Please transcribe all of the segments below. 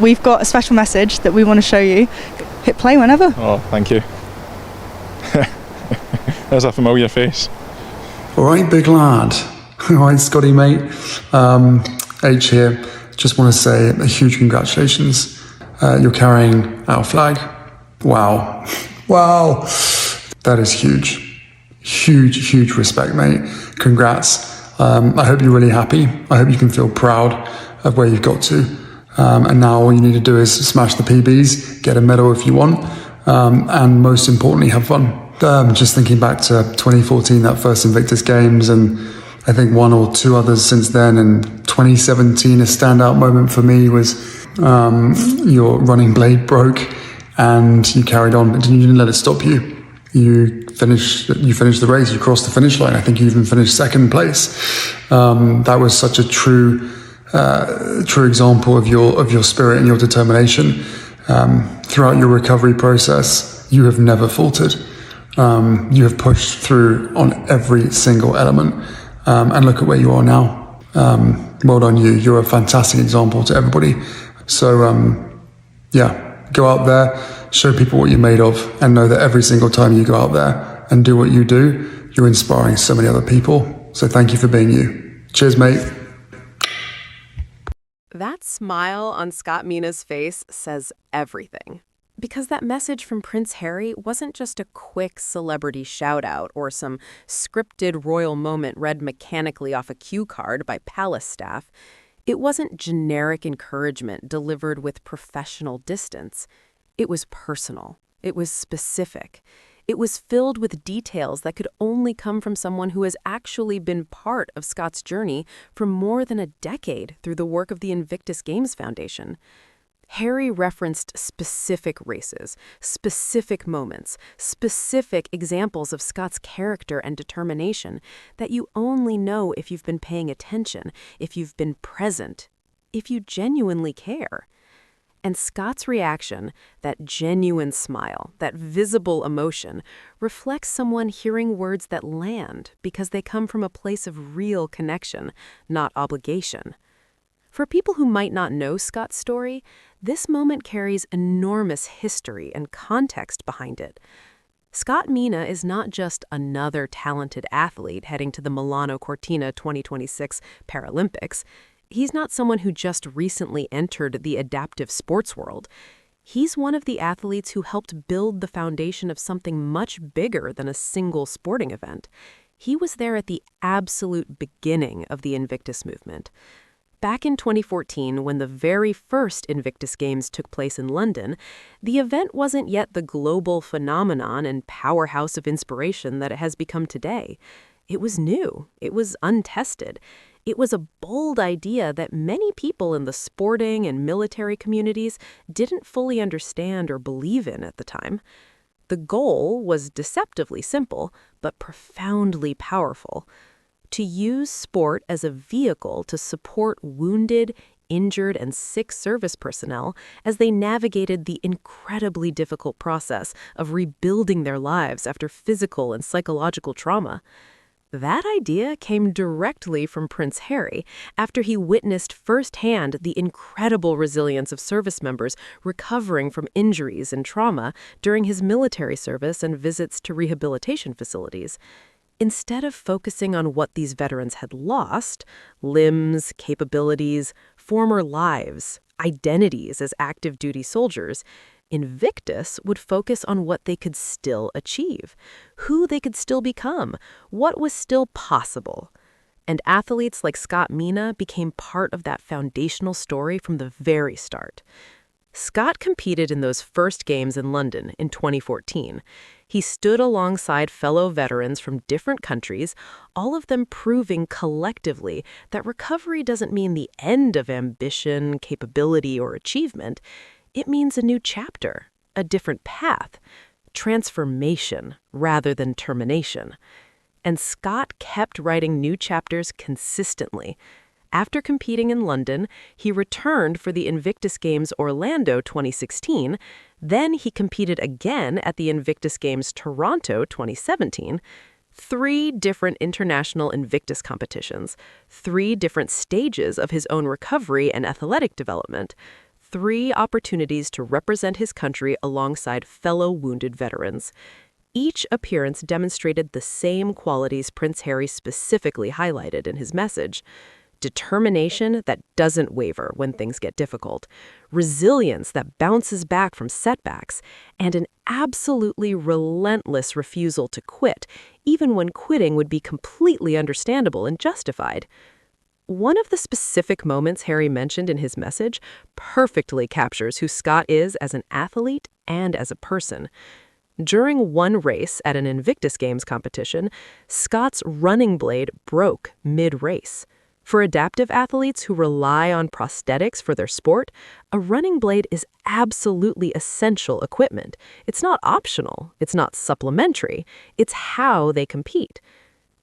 We've got a special message that we want to show you. Hit play whenever. Oh, thank you. There's a familiar face. All right, big lad. All right, Scotty, mate. H here. Just want to say a huge congratulations. You're carrying our flag. Wow. Wow. That is huge. Huge respect, mate. Congrats. I hope you're really happy. I hope you can feel proud of where you've got to. And now all you need to do is smash the PBs, get a medal if you want, and most importantly, have fun. Just thinking back to 2014, that first Invictus Games, and I think one or two others since then. And 2017, a standout moment for me was your running blade broke and you carried on, but you didn't let it stop you. You finished the race, you crossed the finish line. I think you even finished second place. That was such a true example of your spirit and your determination. Throughout your recovery process, you have never faltered. You have pushed through on every single element, and look at where you are now. Well done you. You're a fantastic example to everybody. So go out there, show people what you're made of, and know that every single time you go out there and do what you do, you're inspiring so many other people. So thank you for being you. Cheers, mate. That smile on Scott Meenagh's face says everything. Because that message from Prince Harry wasn't just a quick celebrity shout-out or some scripted royal moment read mechanically off a cue card by palace staff. It wasn't generic encouragement delivered with professional distance. It was personal. It was specific. It was filled with details that could only come from someone who has actually been part of Scott's journey for more than a decade through the work of the Invictus Games Foundation. Harry referenced specific races, specific moments, specific examples of Scott's character and determination that you only know if you've been paying attention, if you've been present, if you genuinely care. And Scott's reaction, that genuine smile, that visible emotion, reflects someone hearing words that land because they come from a place of real connection, not obligation. For people who might not know Scott's story, this moment carries enormous history and context behind it. Scott Meenagh is not just another talented athlete heading to the Milano Cortina 2026 Paralympics. He's not someone who just recently entered the adaptive sports world. He's one of the athletes who helped build the foundation of something much bigger than a single sporting event. He was there at the absolute beginning of the Invictus movement. Back in 2014, when the very first Invictus Games took place in London, the event wasn't yet the global phenomenon and powerhouse of inspiration that it has become today. It was new. It was untested. It was a bold idea that many people in the sporting and military communities didn't fully understand or believe in at the time. The goal was deceptively simple, but profoundly powerful: to use sport as a vehicle to support wounded, injured, and sick service personnel as they navigated the incredibly difficult process of rebuilding their lives after physical and psychological trauma. That idea came directly from Prince Harry after he witnessed firsthand the incredible resilience of service members recovering from injuries and trauma during his military service and visits to rehabilitation facilities. Instead of focusing on what these veterans had lost, limbs, capabilities, former lives, identities as active duty soldiers, Invictus would focus on what they could still achieve, who they could still become, what was still possible. And athletes like Scott Meenagh became part of that foundational story from the very start. Scott competed in those first games in London in 2014. He stood alongside fellow veterans from different countries, all of them proving collectively that recovery doesn't mean the end of ambition, capability, or achievement. It means a new chapter, a different path, transformation rather than termination. And Scott kept writing new chapters consistently. After competing in London, he returned for the Invictus Games Orlando 2016. Then he competed again at the Invictus Games Toronto 2017. 3 different international Invictus competitions, 3 different stages of his own recovery and athletic development, 3 opportunities to represent his country alongside fellow wounded veterans. Each appearance demonstrated the same qualities Prince Harry specifically highlighted in his message: determination that doesn't waver when things get difficult, resilience that bounces back from setbacks, and an absolutely relentless refusal to quit, even when quitting would be completely understandable and justified. One of the specific moments Harry mentioned in his message perfectly captures who Scott is as an athlete and as a person. During one race at an Invictus Games competition, Scott's running blade broke mid-race. For adaptive athletes who rely on prosthetics for their sport, a running blade is absolutely essential equipment. It's not optional. It's not supplementary. It's how they compete.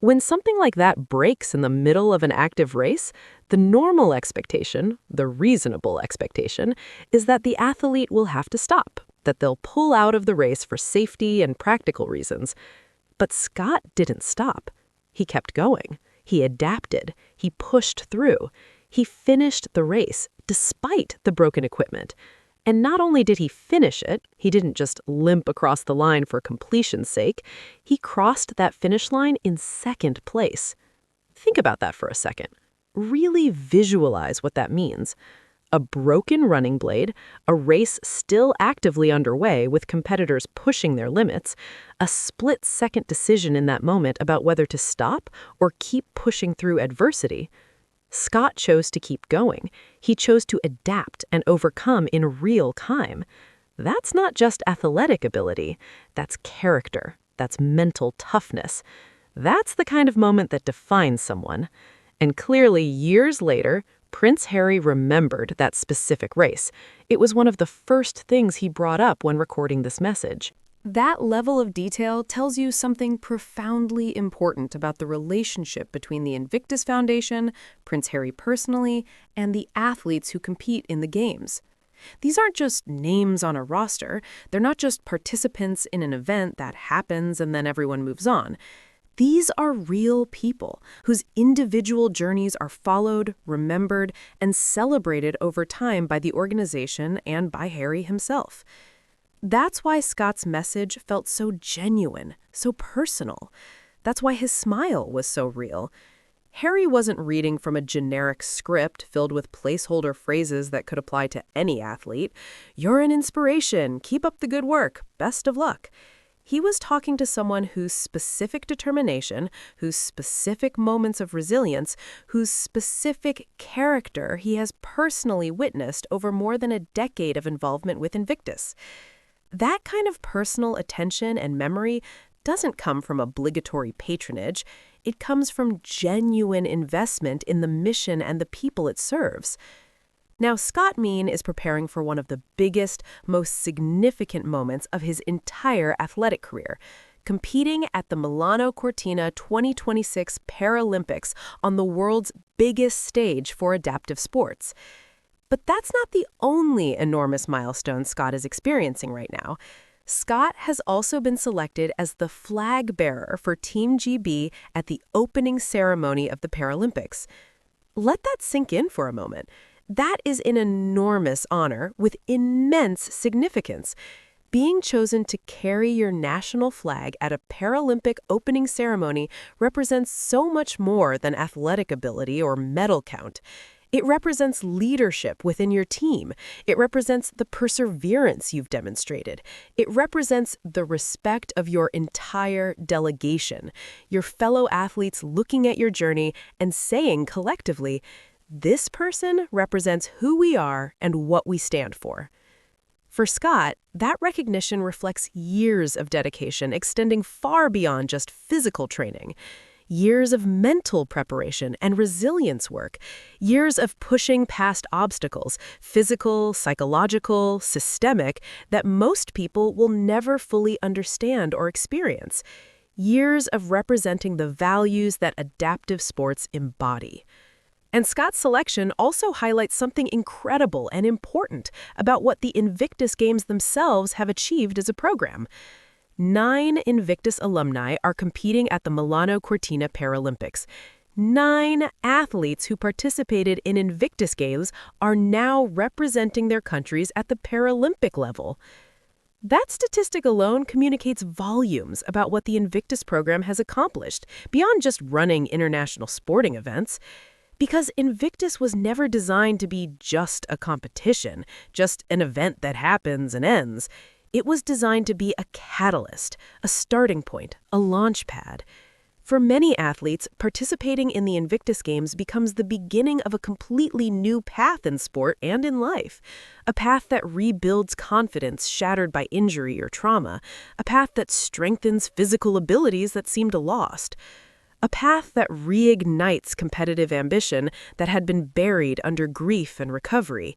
When something like that breaks in the middle of an active race, the normal expectation, the reasonable expectation, is that the athlete will have to stop, that they'll pull out of the race for safety and practical reasons. But Scott didn't stop. He kept going. He adapted. He pushed through. He finished the race despite the broken equipment. And not only did he finish it, he didn't just limp across the line for completion's sake. He crossed that finish line in 2nd place. Think about that for a second. Really visualize what that means. A broken running blade, a race still actively underway with competitors pushing their limits, a split-second decision in that moment about whether to stop or keep pushing through adversity. Scott chose to keep going. He chose to adapt and overcome in real time. That's not just athletic ability. That's character. That's mental toughness. That's the kind of moment that defines someone. And clearly, years later, Prince Harry remembered that specific race. It was one of the first things he brought up when recording this message. That level of detail tells you something profoundly important about the relationship between the Invictus Foundation, Prince Harry personally, and the athletes who compete in the games. These aren't just names on a roster. They're not just participants in an event that happens and then everyone moves on. These are real people whose individual journeys are followed, remembered, and celebrated over time by the organization and by Harry himself. That's why Scott's message felt so genuine, so personal. That's why his smile was so real. Harry wasn't reading from a generic script filled with placeholder phrases that could apply to any athlete. "You're an inspiration. Keep up the good work. Best of luck." He was talking to someone whose specific determination, whose specific moments of resilience, whose specific character he has personally witnessed over more than a decade of involvement with Invictus. That kind of personal attention and memory doesn't come from obligatory patronage. It comes from genuine investment in the mission and the people it serves. Now, Scott Meenagh is preparing for one of the biggest, most significant moments of his entire athletic career, competing at the Milano Cortina 2026 Paralympics on the world's biggest stage for adaptive sports. But that's not the only enormous milestone Scott is experiencing right now. Scott has also been selected as the flag bearer for Team GB at the opening ceremony of the Paralympics. Let that sink in for a moment. That is an enormous honor with immense significance. Being chosen to carry your national flag at a Paralympic opening ceremony represents so much more than athletic ability or medal count. It represents leadership within your team. It represents the perseverance you've demonstrated. It represents the respect of your entire delegation, your fellow athletes looking at your journey and saying collectively, "This person represents who we are and what we stand for." For Scott, that recognition reflects years of dedication extending far beyond just physical training. Years of mental preparation and resilience work. Years of pushing past obstacles, physical, psychological, systemic, that most people will never fully understand or experience. Years of representing the values that adaptive sports embody. And Scott's selection also highlights something incredible and important about what the Invictus Games themselves have achieved as a program. 9 Invictus alumni are competing at the Milano Cortina Paralympics. 9 athletes who participated in Invictus Games are now representing their countries at the Paralympic level. That statistic alone communicates volumes about what the Invictus program has accomplished, beyond just running international sporting events. Because Invictus was never designed to be just a competition, just an event that happens and ends. It was designed to be a catalyst, a starting point, a launch pad. For many athletes, participating in the Invictus Games becomes the beginning of a completely new path in sport and in life. A path that rebuilds confidence shattered by injury or trauma. A path that strengthens physical abilities that seemed lost. A path that reignites competitive ambition that had been buried under grief and recovery.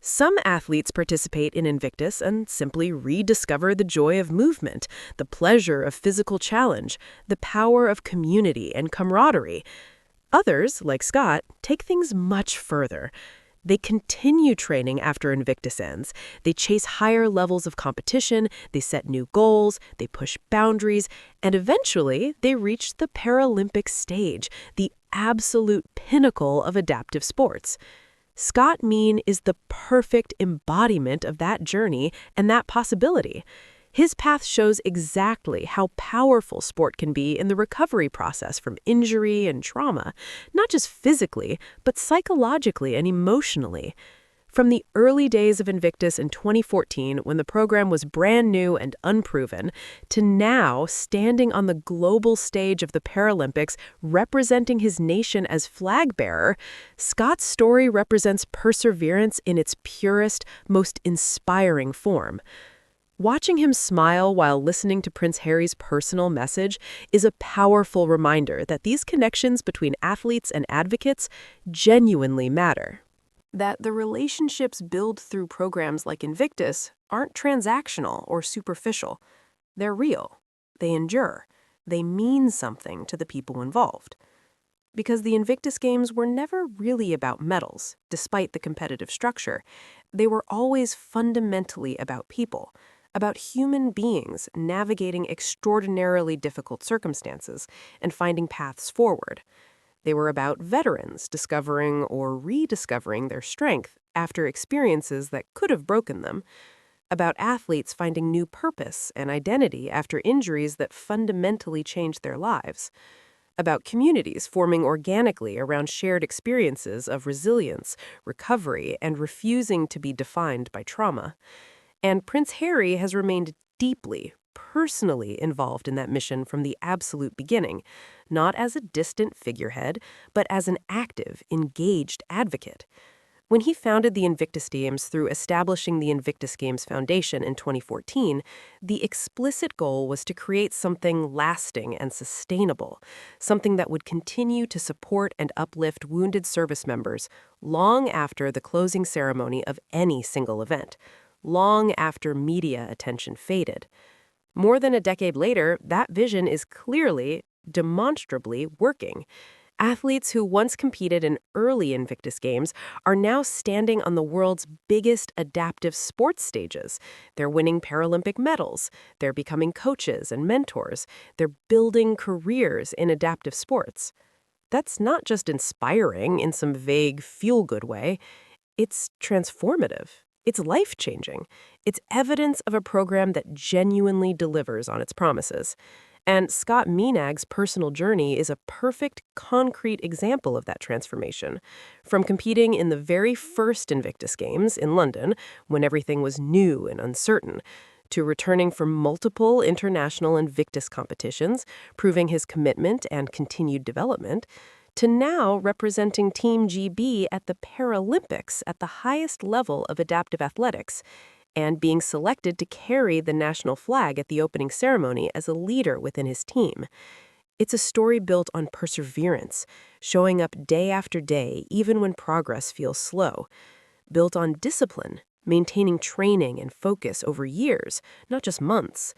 Some athletes participate in Invictus and simply rediscover the joy of movement, the pleasure of physical challenge, the power of community and camaraderie. Others, like Scott, take things much further. They continue training after Invictus ends. They chase higher levels of competition, they set new goals, they push boundaries, and eventually they reach the Paralympic stage, the absolute pinnacle of adaptive sports. Scott Meenagh is the perfect embodiment of that journey and that possibility. His path shows exactly how powerful sport can be in the recovery process from injury and trauma, not just physically, but psychologically and emotionally. From the early days of Invictus in 2014, when the program was brand new and unproven, to now standing on the global stage of the Paralympics, representing his nation as flag bearer, Scott's story represents perseverance in its purest, most inspiring form. Watching him smile while listening to Prince Harry's personal message is a powerful reminder that these connections between athletes and advocates genuinely matter. That the relationships built through programs like Invictus aren't transactional or superficial. They're real. They endure. They mean something to the people involved. Because the Invictus Games were never really about medals, despite the competitive structure. They were always fundamentally about people. About human beings navigating extraordinarily difficult circumstances and finding paths forward. They were about veterans discovering or rediscovering their strength after experiences that could have broken them. About athletes finding new purpose and identity after injuries that fundamentally changed their lives. About communities forming organically around shared experiences of resilience, recovery, and refusing to be defined by trauma. And Prince Harry has remained deeply, personally involved in that mission from the absolute beginning, not as a distant figurehead, but as an active, engaged advocate. When he founded the Invictus Games through establishing the Invictus Games Foundation in 2014, the explicit goal was to create something lasting and sustainable, something that would continue to support and uplift wounded service members long after the closing ceremony of any single event. Long after media attention faded. More than a decade later, that vision is clearly, demonstrably working. Athletes who once competed in early Invictus Games are now standing on the world's biggest adaptive sports stages. They're winning Paralympic medals. They're becoming coaches and mentors. They're building careers in adaptive sports. That's not just inspiring in some vague feel-good way. It's transformative. It's life-changing. It's evidence of a program that genuinely delivers on its promises. And Scott Meenagh's personal journey is a perfect, concrete example of that transformation. From competing in the very first Invictus Games in London, when everything was new and uncertain, to returning for multiple international Invictus competitions, proving his commitment and continued development, to now representing Team GB at the Paralympics at the highest level of adaptive athletics, and being selected to carry the national flag at the opening ceremony as a leader within his team. It's a story built on perseverance, showing up day after day even when progress feels slow, built on discipline, maintaining training and focus over years, not just months,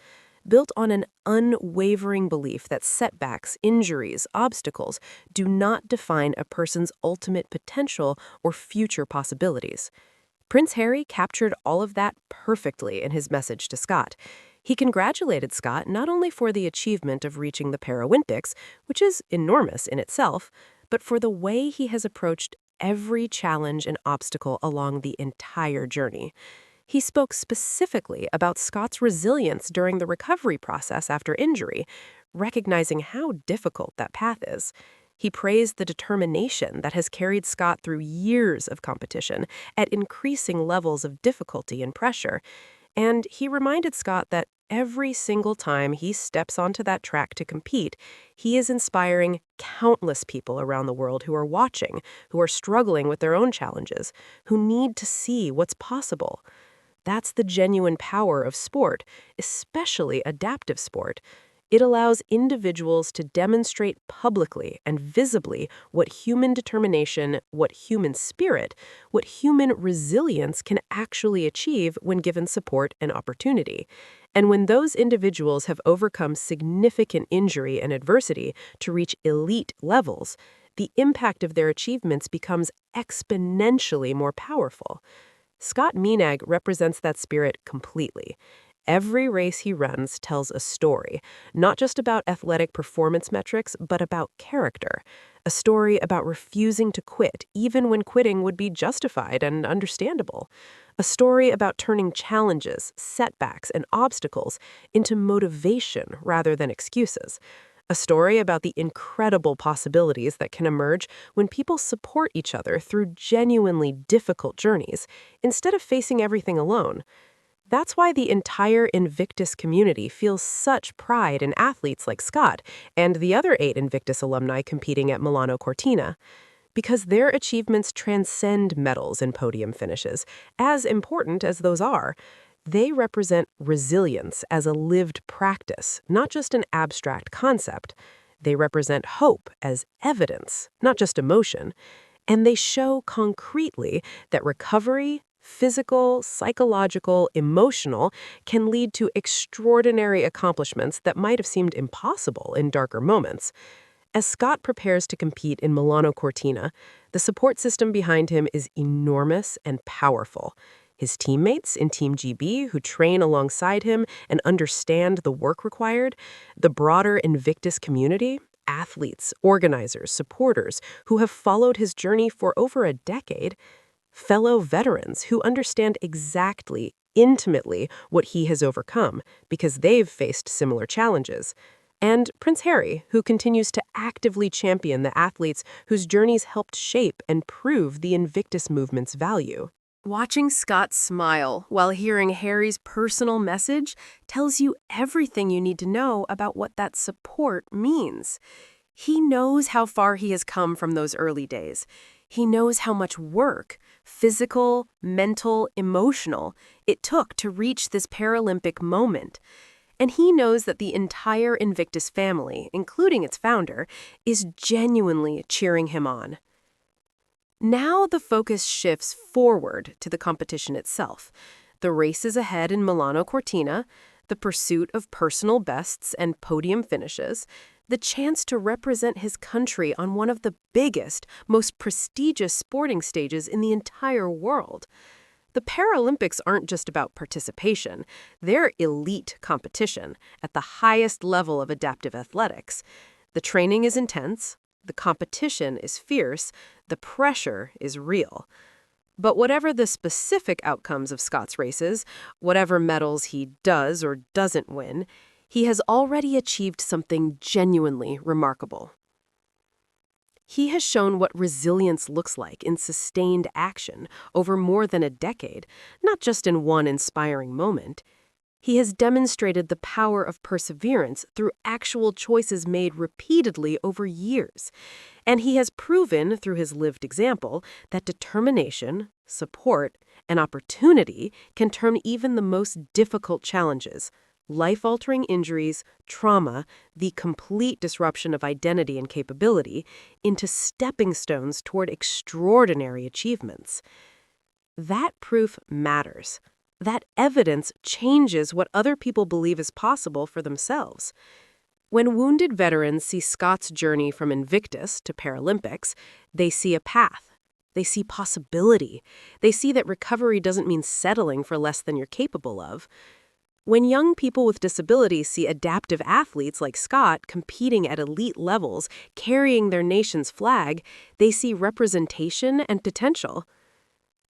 built on an unwavering belief that setbacks, injuries, obstacles do not define a person's ultimate potential or future possibilities. Prince Harry captured all of that perfectly in his message to Scott. He congratulated Scott not only for the achievement of reaching the Paralympics, which is enormous in itself, but for the way he has approached every challenge and obstacle along the entire journey. He spoke specifically about Scott's resilience during the recovery process after injury, recognizing how difficult that path is. He praised the determination that has carried Scott through years of competition at increasing levels of difficulty and pressure, and he reminded Scott that every single time he steps onto that track to compete, he is inspiring countless people around the world who are watching, who are struggling with their own challenges, who need to see what's possible. That's the genuine power of sport, especially adaptive sport. It allows individuals to demonstrate publicly and visibly what human determination, what human spirit, what human resilience can actually achieve when given support and opportunity. And when those individuals have overcome significant injury and adversity to reach elite levels, the impact of their achievements becomes exponentially more powerful. Scott Meenagh represents that spirit completely. Every race he runs tells a story, not just about athletic performance metrics, but about character. A story about refusing to quit, even when quitting would be justified and understandable. A story about turning challenges, setbacks, and obstacles into motivation rather than excuses. A story about the incredible possibilities that can emerge when people support each other through genuinely difficult journeys, instead of facing everything alone. That's why the entire Invictus community feels such pride in athletes like Scott and the other 8 Invictus alumni competing at Milano Cortina, because their achievements transcend medals and podium finishes, as important as those are. They represent resilience as a lived practice, not just an abstract concept. They represent hope as evidence, not just emotion. And they show concretely that recovery, physical, psychological, emotional, can lead to extraordinary accomplishments that might have seemed impossible in darker moments. As Scott prepares to compete in Milano Cortina, the support system behind him is enormous and powerful. His teammates in Team GB, who train alongside him and understand the work required, the broader Invictus community, athletes, organizers, supporters who have followed his journey for over a decade, fellow veterans who understand exactly, intimately, what he has overcome because they've faced similar challenges, and Prince Harry, who continues to actively champion the athletes whose journeys helped shape and prove the Invictus movement's value. Watching Scott smile while hearing Harry's personal message tells you everything you need to know about what that support means. He knows how far he has come from those early days. He knows how much work, physical, mental, emotional, it took to reach this Paralympic moment. And he knows that the entire Invictus family, including its founder, is genuinely cheering him on. Now the focus shifts forward to the competition itself. The races ahead in Milano Cortina, the pursuit of personal bests and podium finishes, the chance to represent his country on one of the biggest, most prestigious sporting stages in the entire world. The Paralympics aren't just about participation. They're elite competition at the highest level of adaptive athletics. The training is intense. The competition is fierce, the pressure is real. But whatever the specific outcomes of Scott's races, whatever medals he does or doesn't win, he has already achieved something genuinely remarkable. He has shown what resilience looks like in sustained action over more than a decade, not just in one inspiring moment. He has demonstrated the power of perseverance through actual choices made repeatedly over years. And he has proven through his lived example that determination, support, and opportunity can turn even the most difficult challenges, life-altering injuries, trauma, the complete disruption of identity and capability, into stepping stones toward extraordinary achievements. That proof matters. That evidence changes what other people believe is possible for themselves. When wounded veterans see Scott's journey from Invictus to Paralympics, they see a path. They see possibility. They see that recovery doesn't mean settling for less than you're capable of. When young people with disabilities see adaptive athletes like Scott competing at elite levels, carrying their nation's flag, they see representation and potential.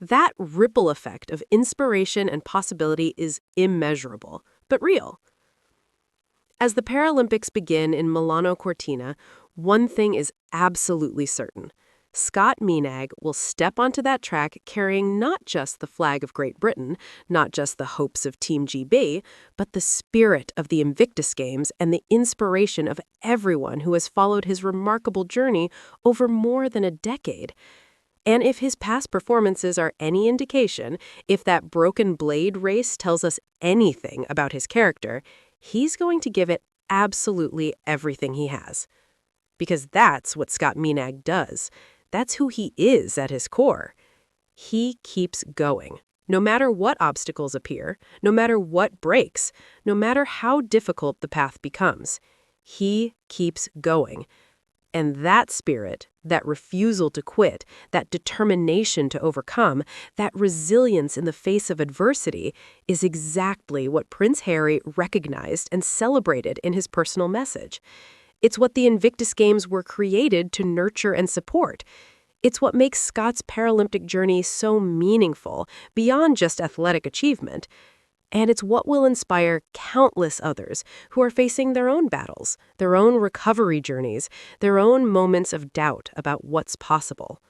That ripple effect of inspiration and possibility is immeasurable, but real. As the Paralympics begin in Milano Cortina, one thing is absolutely certain. Scott Meenagh will step onto that track carrying not just the flag of Great Britain, not just the hopes of Team GB, but the spirit of the Invictus Games and the inspiration of everyone who has followed his remarkable journey over more than a decade. And if his past performances are any indication, if that broken blade race tells us anything about his character, he's going to give it absolutely everything he has. Because that's what Scott Meenagh does. That's who he is at his core. He keeps going. No matter what obstacles appear, no matter what breaks, no matter how difficult the path becomes, he keeps going. And that spirit, that refusal to quit, that determination to overcome, that resilience in the face of adversity is exactly what Prince Harry recognized and celebrated in his personal message. It's what the Invictus Games were created to nurture and support. It's what makes Scott's Paralympic journey so meaningful, beyond just athletic achievement. And it's what will inspire countless others who are facing their own battles, their own recovery journeys, their own moments of doubt about what's possible.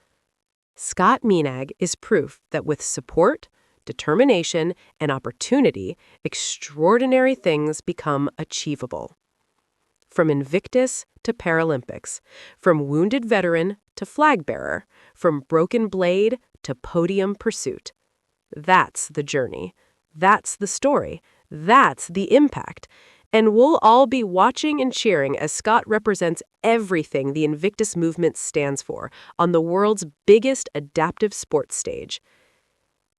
Scott Meenagh is proof that with support, determination, and opportunity, extraordinary things become achievable. From Invictus to Paralympics, from wounded veteran to flag bearer, from broken blade to podium pursuit. That's the journey. That's the story. That's the impact. And we'll all be watching and cheering as Scott represents everything the Invictus movement stands for on the world's biggest adaptive sports stage.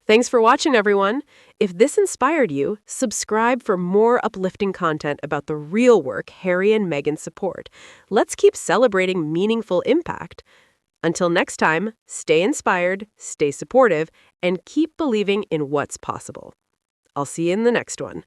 Thanks for watching, everyone. If this inspired you, subscribe for more uplifting content about the real work Harry and Meghan support. Let's keep celebrating meaningful impact. Until next time, stay inspired, stay supportive, and keep believing in what's possible. I'll see you in the next one.